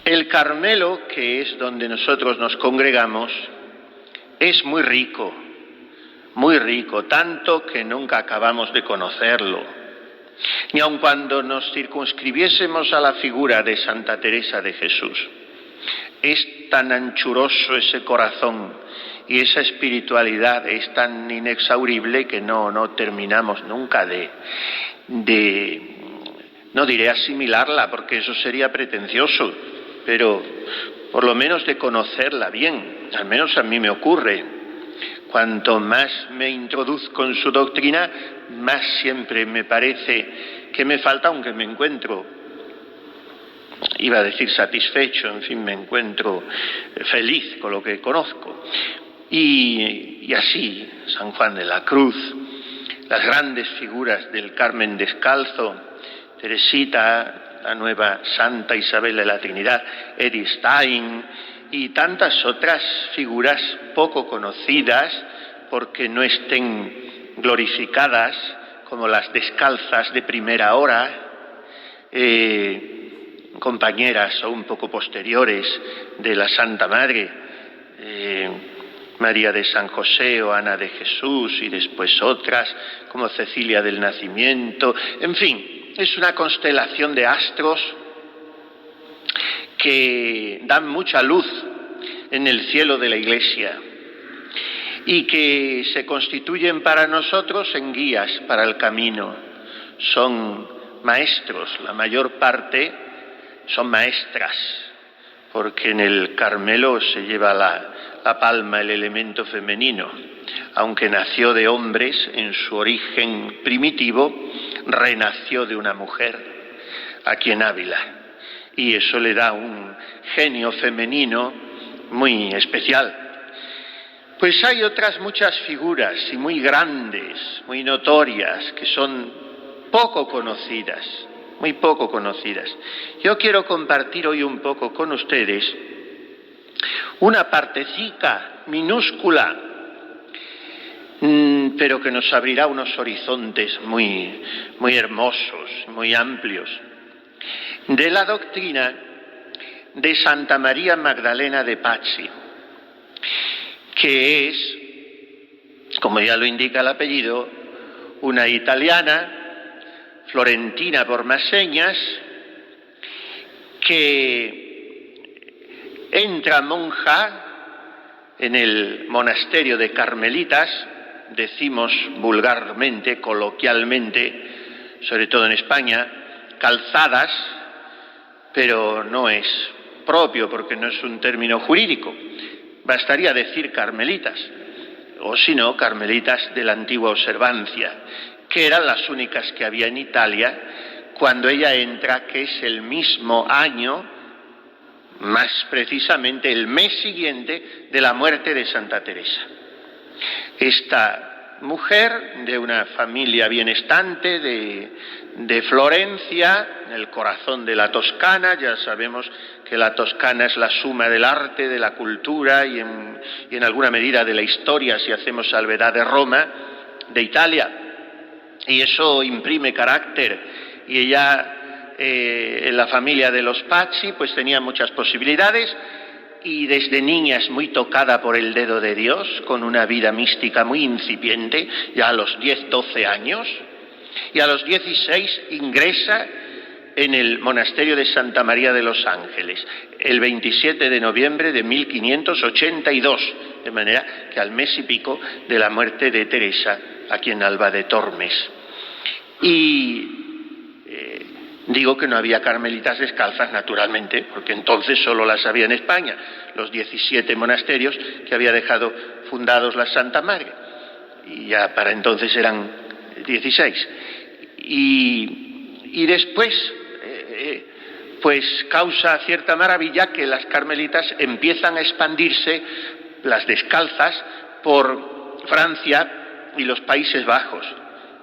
El Carmelo, que es donde nosotros nos congregamos, es muy rico, tanto que nunca acabamos de conocerlo. Ni aun cuando nos circunscribiésemos a la figura de Santa Teresa de Jesús, es tan anchuroso ese corazón y esa espiritualidad es tan inexhaurible que no terminamos nunca de no diré asimilarla, porque eso sería pretencioso, pero por lo menos de conocerla bien. Al menos a mí me ocurre. Cuanto más me introduzco en su doctrina, más siempre me parece que me falta, aunque me encuentro, iba a decir satisfecho, en fin, me encuentro feliz con lo que conozco. Y así, San Juan de la Cruz, las grandes figuras del Carmen descalzo, Teresita, la nueva Santa Isabel de la Trinidad, Edith Stein y tantas otras figuras poco conocidas porque no estén glorificadas, como las descalzas de primera hora, compañeras o un poco posteriores de la Santa Madre, María de San José o Ana de Jesús, y después otras como Cecilia del Nacimiento. En fin, es una constelación de astros que dan mucha luz en el cielo de la Iglesia y que se constituyen para nosotros en guías para el camino. Son maestros, la mayor parte son maestras, porque en el Carmelo se lleva la palma el elemento femenino. Aunque nació de hombres en su origen primitivo, renació de una mujer, aquí en Ávila, y eso le da un genio femenino muy especial. Pues hay otras muchas figuras y muy grandes, muy notorias, que son poco conocidas, muy poco conocidas. Yo quiero compartir hoy un poco con ustedes una partecita minúscula, pero que nos abrirá unos horizontes muy hermosos, muy amplios, de la doctrina de Santa María Magdalena de Pazzi, que es, como ya lo indica el apellido, una italiana, florentina por más señas, que entra monja en el monasterio de Carmelitas, decimos vulgarmente, coloquialmente, sobre todo en España, calzadas, pero no es propio porque no es un término jurídico. Bastaría decir carmelitas, o si no, carmelitas de la antigua observancia, que eran las únicas que había en Italia cuando ella entra, que es el mismo año, más precisamente el mes siguiente de la muerte de Santa Teresa. Esta mujer de una familia bienestante de Florencia, en el corazón de la Toscana, ya sabemos que la Toscana es la suma del arte, de la cultura y en alguna medida de la historia, si hacemos salvedad de Roma, de Italia, y eso imprime carácter, y ella en la familia de los Pazzi pues tenía muchas posibilidades, y desde niña es muy tocada por el dedo de Dios, con una vida mística muy incipiente, ya a los 10, 12 años, y a los 16 ingresa en el monasterio de Santa María de los Ángeles, el 27 de noviembre de 1582, de manera que al mes y pico de la muerte de Teresa, aquí en Alba de Tormes. Y digo que no había carmelitas descalzas, naturalmente, porque entonces solo las había en España, los 17 monasterios que había dejado fundados la Santa Madre, y ya para entonces eran 16. Y después, pues causa cierta maravilla que las carmelitas empiezan a expandirse, las descalzas, por Francia y los Países Bajos.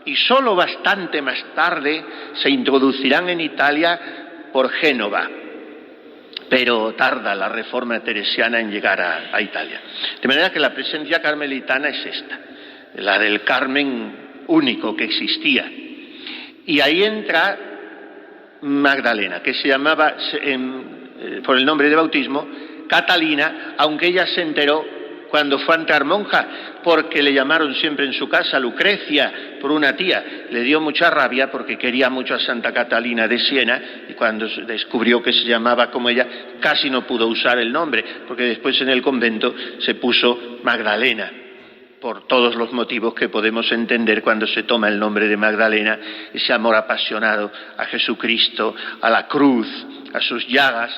Y solo bastante más tarde se introducirán en Italia por Génova, pero tarda la reforma teresiana en llegar a Italia. De manera que la presencia carmelitana es esta, la del Carmen único que existía. Y ahí entra Magdalena, que se llamaba, por el nombre de bautismo, Catalina, aunque ella se enteró cuando fue a entrar monja, porque le llamaron siempre en su casa Lucrecia por una tía. Le dio mucha rabia porque quería mucho a Santa Catalina de Siena, y cuando descubrió que se llamaba como ella, casi no pudo usar el nombre, porque después en el convento se puso Magdalena, por todos los motivos que podemos entender cuando se toma el nombre de Magdalena, ese amor apasionado a Jesucristo, a la cruz, a sus llagas.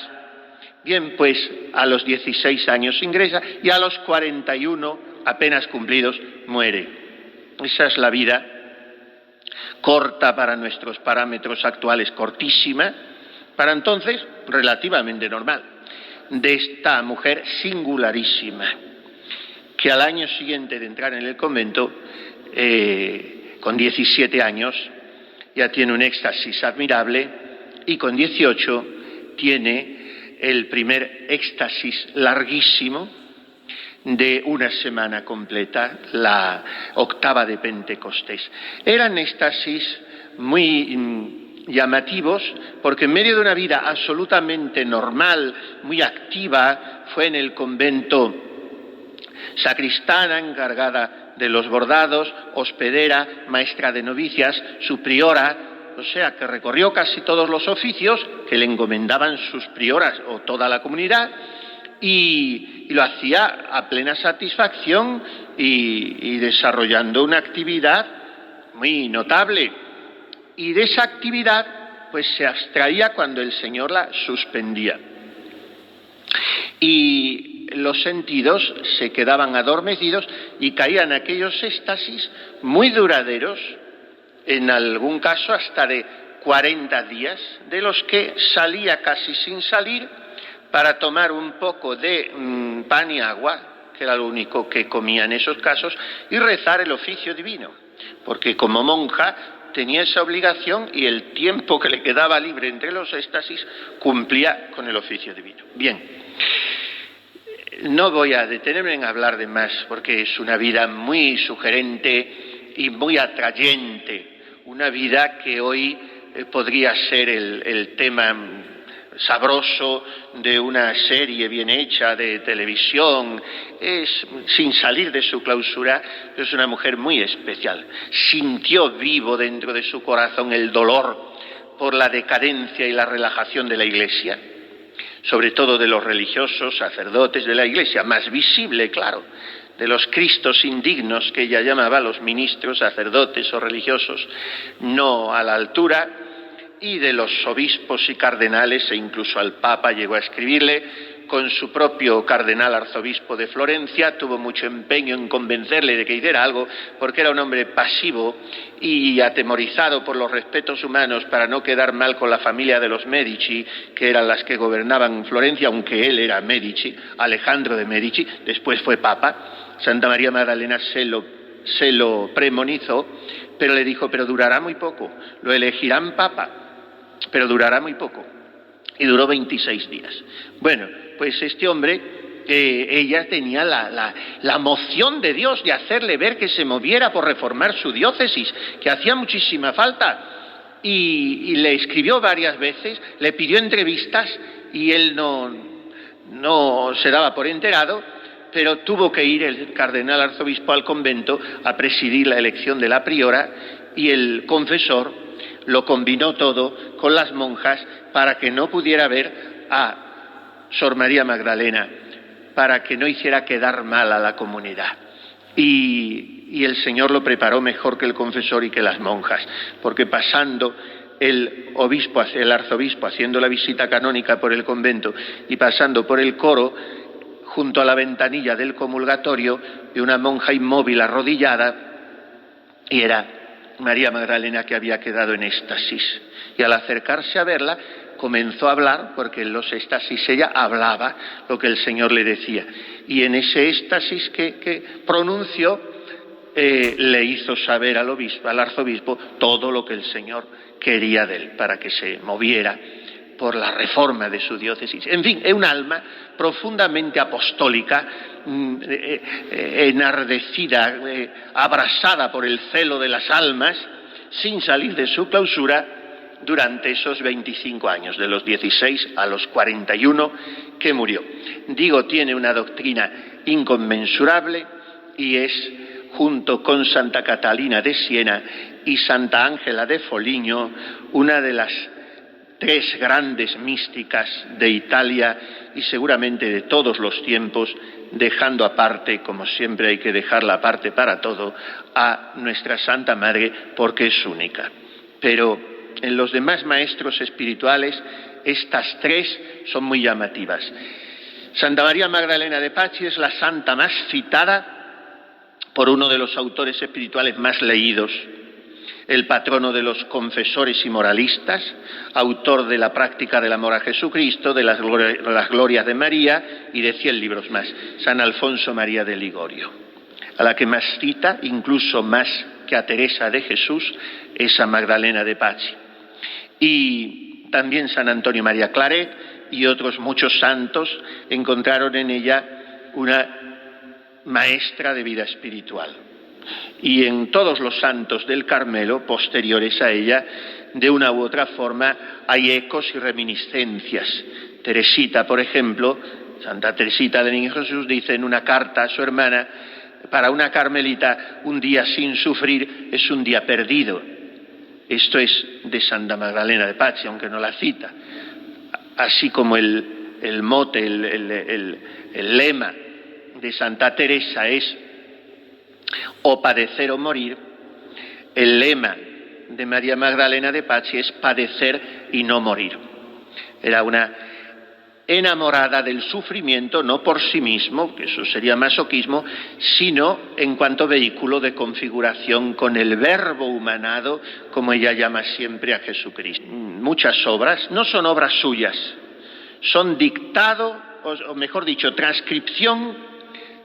Bien, pues a los 16 años ingresa y a los 41, apenas cumplidos, muere. Esa es la vida, corta para nuestros parámetros actuales, cortísima, para entonces relativamente normal, de esta mujer singularísima, que al año siguiente de entrar en el convento, con 17 años, ya tiene un éxtasis admirable, y con 18 tiene el primer éxtasis larguísimo de una semana completa, la octava de Pentecostés. Eran éxtasis muy llamativos, porque en medio de una vida absolutamente normal, muy activa, fue en el convento sacristana, encargada de los bordados, hospedera, maestra de novicias, su priora, o sea, que recorrió casi todos los oficios que le encomendaban sus prioras o toda la comunidad, y lo hacía a plena satisfacción y desarrollando una actividad muy notable. Y de esa actividad pues se abstraía cuando el Señor la suspendía. Y los sentidos se quedaban adormecidos y caían aquellos éxtasis muy duraderos, en algún caso hasta de 40 días, de los que salía casi sin salir para tomar un poco de pan y agua, que era lo único que comía en esos casos, y rezar el oficio divino, porque como monja tenía esa obligación y el tiempo que le quedaba libre entre los éxtasis cumplía con el oficio divino. Bien, no voy a detenerme en hablar de más, porque es una vida muy sugerente y muy atrayente, una vida que hoy podría ser el tema sabroso de una serie bien hecha de televisión. Es, sin salir de su clausura, es una mujer muy especial. Sintió vivo dentro de su corazón el dolor por la decadencia y la relajación de la Iglesia, sobre todo de los religiosos, sacerdotes de la Iglesia, más visible, claro, de los cristos indignos que ella llamaba, los ministros, sacerdotes o religiosos, no a la altura, y de los obispos y cardenales, e incluso al Papa llegó a escribirle. Con su propio cardenal arzobispo de Florencia tuvo mucho empeño en convencerle de que hiciera algo, porque era un hombre pasivo y atemorizado por los respetos humanos para no quedar mal con la familia de los Medici, que eran las que gobernaban Florencia, aunque él era Medici, Alejandro de Medici, después fue Papa. Santa María Magdalena se lo premonizó, pero le dijo: pero durará muy poco, lo elegirán Papa, pero durará muy poco. Y duró 26 días. Bueno, pues este hombre, ella tenía la moción de Dios de hacerle ver que se moviera por reformar su diócesis, que hacía muchísima falta, y le escribió varias veces, le pidió entrevistas, y él no se daba por enterado, pero tuvo que ir el cardenal arzobispo al convento a presidir la elección de la priora, y el confesor lo combinó todo con las monjas para que no pudiera ver a Sor María Magdalena, para que no hiciera quedar mal a la comunidad. Y el Señor lo preparó mejor que el confesor y que las monjas, porque pasando el arzobispo haciendo la visita canónica por el convento y pasando por el coro, junto a la ventanilla del comulgatorio, de una monja inmóvil arrodillada, y era María Magdalena, que había quedado en éxtasis. Y al acercarse a verla, comenzó a hablar, porque en los éxtasis ella hablaba lo que el Señor le decía. Y en ese éxtasis que pronunció, le hizo saber al arzobispo todo lo que el Señor quería de él, para que se moviera por la reforma de su diócesis. En fin, es un alma profundamente apostólica, enardecida, abrasada por el celo de las almas, sin salir de su clausura, durante esos 25 años, de los 16 a los 41 que murió. Digo, tiene una doctrina inconmensurable y es, junto con Santa Catalina de Siena y Santa Ángela de Foligno, una de las 3 grandes místicas de Italia y seguramente de todos los tiempos, dejando aparte, como siempre hay que dejarla aparte para todo, a nuestra Santa Madre, porque es única. Pero en los demás maestros espirituales, estas 3 son muy llamativas. Santa María Magdalena de Pazzi es la santa más citada por uno de los autores espirituales más leídos, el patrono de los confesores y moralistas, autor de la práctica del amor a Jesucristo, de las glorias de María y de 100 libros más, San Alfonso María de Ligorio. A la que más cita, incluso más que a Teresa de Jesús, es a Magdalena de Pazzi. Y también San Antonio María Claret y otros muchos santos encontraron en ella una maestra de vida espiritual. Y en todos los santos del Carmelo, posteriores a ella, de una u otra forma, hay ecos y reminiscencias. Teresita, por ejemplo, Santa Teresita del Niño Jesús, dice en una carta a su hermana: para una carmelita, un día sin sufrir es un día perdido. Esto es de Santa Magdalena de Pazzi, aunque no la cita. Así como el mote, el lema de Santa Teresa es o padecer o morir, el lema de María Magdalena de Pazzi es padecer y no morir. Era una enamorada del sufrimiento, no por sí mismo, que eso sería masoquismo, sino en cuanto vehículo de configuración con el verbo humanado, como ella llama siempre a Jesucristo. Muchas obras no son obras suyas, son dictado, o mejor dicho, transcripción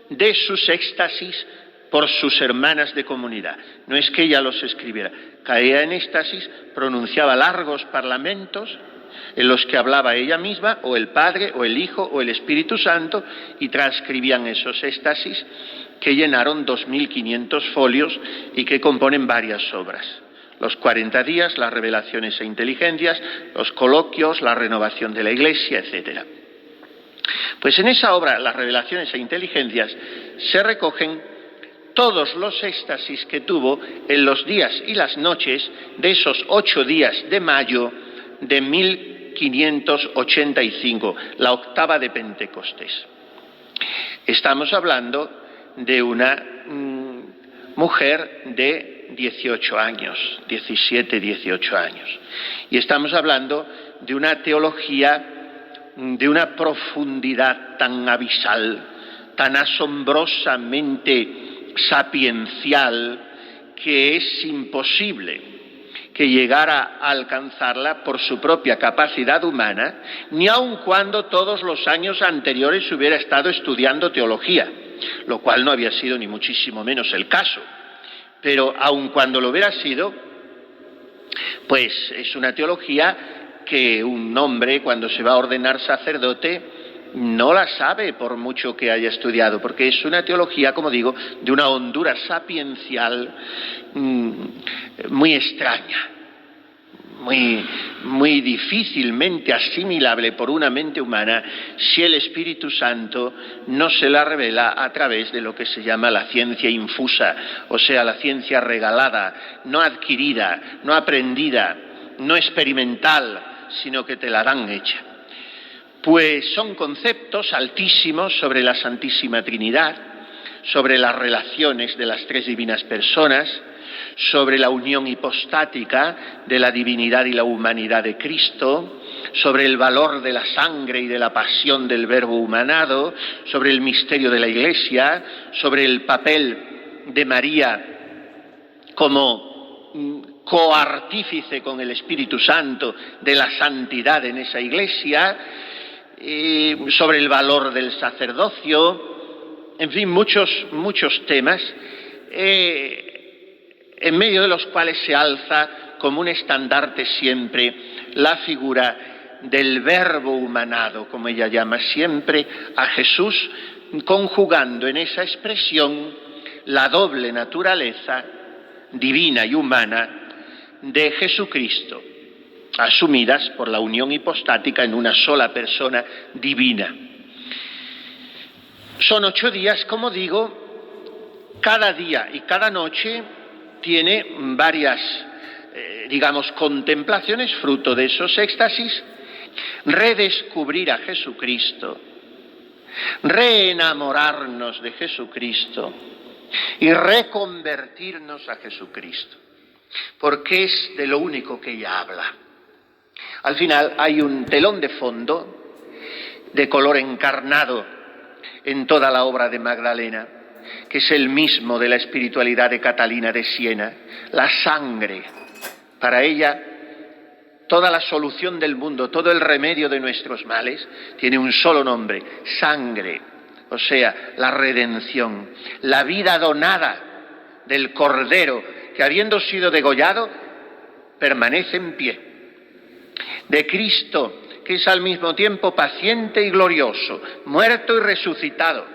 de sus éxtasis por sus hermanas de comunidad. No es que ella los escribiera, caía en éxtasis, pronunciaba largos parlamentos en los que hablaba ella misma, o el Padre, o el Hijo, o el Espíritu Santo, y transcribían esos éxtasis que llenaron 2.500 folios y que componen varias obras. Los 40 días, las revelaciones e inteligencias, los coloquios, la renovación de la Iglesia, etc. Pues en esa obra, las revelaciones e inteligencias, se recogen todos los éxtasis que tuvo en los días y las noches de esos 8 días de mayo de 1585, la octava de Pentecostés. Estamos hablando de una mujer de 18 años, 17, 18 años. Y estamos hablando de una teología de una profundidad tan abisal, tan asombrosamente sapiencial, que es imposible que llegara a alcanzarla por su propia capacidad humana, ni aun cuando todos los años anteriores hubiera estado estudiando teología, lo cual no había sido ni muchísimo menos el caso. Pero aun cuando lo hubiera sido, pues es una teología que un hombre, cuando se va a ordenar sacerdote, no la sabe por mucho que haya estudiado, porque es una teología, como digo, de una hondura sapiencial muy extraña, muy difícilmente asimilable por una mente humana si el Espíritu Santo no se la revela a través de lo que se llama la ciencia infusa, o sea, la ciencia regalada, no adquirida, no aprendida, no experimental, sino que te la dan hecha. Pues son conceptos altísimos sobre la Santísima Trinidad, sobre las relaciones de las 3 divinas personas, sobre la unión hipostática de la divinidad y la humanidad de Cristo, sobre el valor de la sangre y de la pasión del Verbo humanado, sobre el misterio de la Iglesia, sobre el papel de María como coartífice con el Espíritu Santo de la santidad en esa Iglesia, sobre el valor del sacerdocio, en fin, muchos temas, en medio de los cuales se alza como un estandarte siempre la figura del Verbo humanado, como ella llama siempre a Jesús, conjugando en esa expresión la doble naturaleza divina y humana de Jesucristo. asumidas por la unión hipostática en una sola persona divina. Son 8 días, como digo, cada día y cada noche tiene varias, contemplaciones, fruto de esos éxtasis, redescubrir a Jesucristo, reenamorarnos de Jesucristo y reconvertirnos a Jesucristo, porque es de lo único que ella habla. Al final hay un telón de fondo de color encarnado en toda la obra de Magdalena, que es el mismo de la espiritualidad de Catalina de Siena, la sangre. Para ella, toda la solución del mundo, todo el remedio de nuestros males, tiene un solo nombre: sangre, o sea, la redención, la vida donada del Cordero, que habiendo sido degollado, permanece en pie. De Cristo, que es al mismo tiempo paciente y glorioso, muerto y resucitado,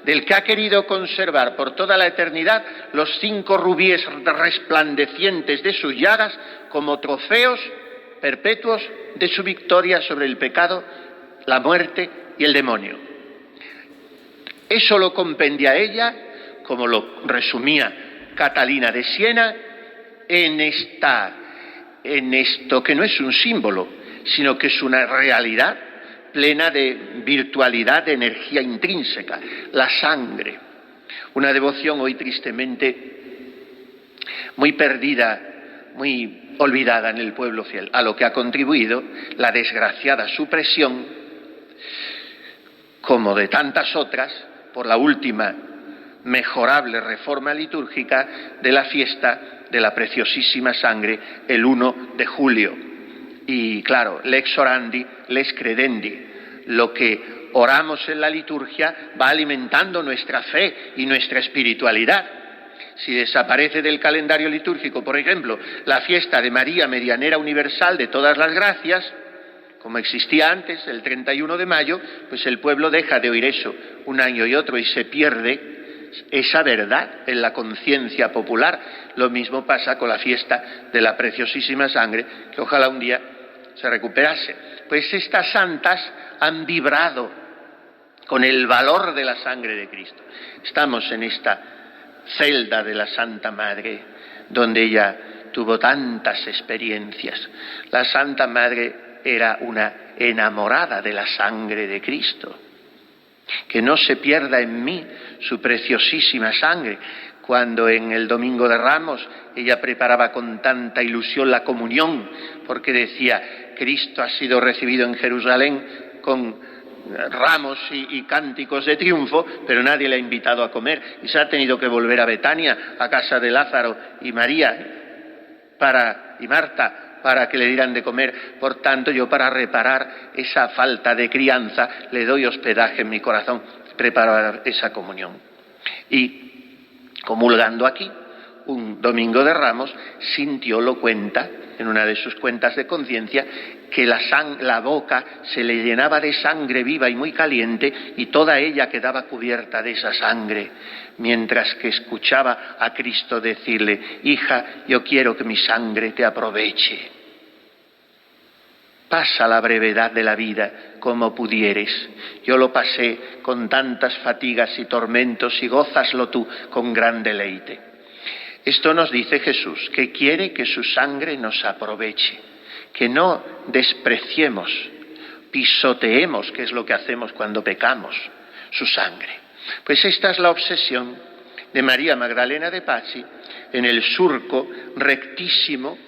del que ha querido conservar por toda la eternidad los 5 rubíes resplandecientes de sus llagas como trofeos perpetuos de su victoria sobre el pecado, la muerte y el demonio. Eso lo compendia ella, como lo resumía Catalina de Siena, en esto que no es un símbolo, sino que es una realidad plena de virtualidad, de energía intrínseca, la sangre. Una devoción hoy tristemente muy perdida, muy olvidada en el pueblo fiel, a lo que ha contribuido la desgraciada supresión, como de tantas otras, por la última mejorable reforma litúrgica de la fiesta de la preciosísima sangre el 1 de julio. Y claro, lex orandi, lex credendi. Lo que oramos en la liturgia va alimentando nuestra fe y nuestra espiritualidad. Si desaparece del calendario litúrgico, por ejemplo, la fiesta de María Medianera Universal de todas las gracias, como existía antes, el 31 de mayo, pues el pueblo deja de oír eso un año y otro y se pierde esa verdad en la conciencia popular. Lo mismo pasa con la fiesta de la preciosísima sangre, que ojalá un día se recuperase. Pues estas santas han vibrado con el valor de la sangre de Cristo. Estamos en esta celda de la Santa Madre, donde ella tuvo tantas experiencias. La Santa Madre era una enamorada de la sangre de Cristo. Que no se pierda en mí su preciosísima sangre. Cuando en el Domingo de Ramos ella preparaba con tanta ilusión la comunión, porque decía: Cristo ha sido recibido en Jerusalén con ramos y cánticos de triunfo, pero nadie le ha invitado a comer, y se ha tenido que volver a Betania, a casa de Lázaro y María y Marta, para que le dieran de comer. Por tanto, yo, para reparar esa falta de crianza, le doy hospedaje en mi corazón, preparar esa comunión. Y comulgando aquí, un Domingo de Ramos, sintió, lo cuenta en una de sus cuentas de conciencia, que la boca se le llenaba de sangre viva y muy caliente, y toda ella quedaba cubierta de esa sangre, mientras que escuchaba a Cristo decirle: hija, yo quiero que mi sangre te aproveche. Pasa la brevedad de la vida como pudieres. Yo lo pasé con tantas fatigas y tormentos, y gózaslo tú con gran deleite. Esto nos dice Jesús, que quiere que su sangre nos aproveche, que no despreciemos, pisoteemos, que es lo que hacemos cuando pecamos, su sangre. Pues esta es la obsesión de María Magdalena de Pazzi en el surco rectísimo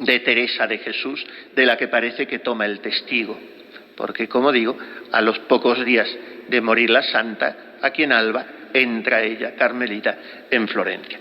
de Teresa de Jesús, de la que parece que toma el testigo. Porque, como digo, a los pocos días de morir la santa, aquí en Alba, entra ella, carmelita, en Florencia.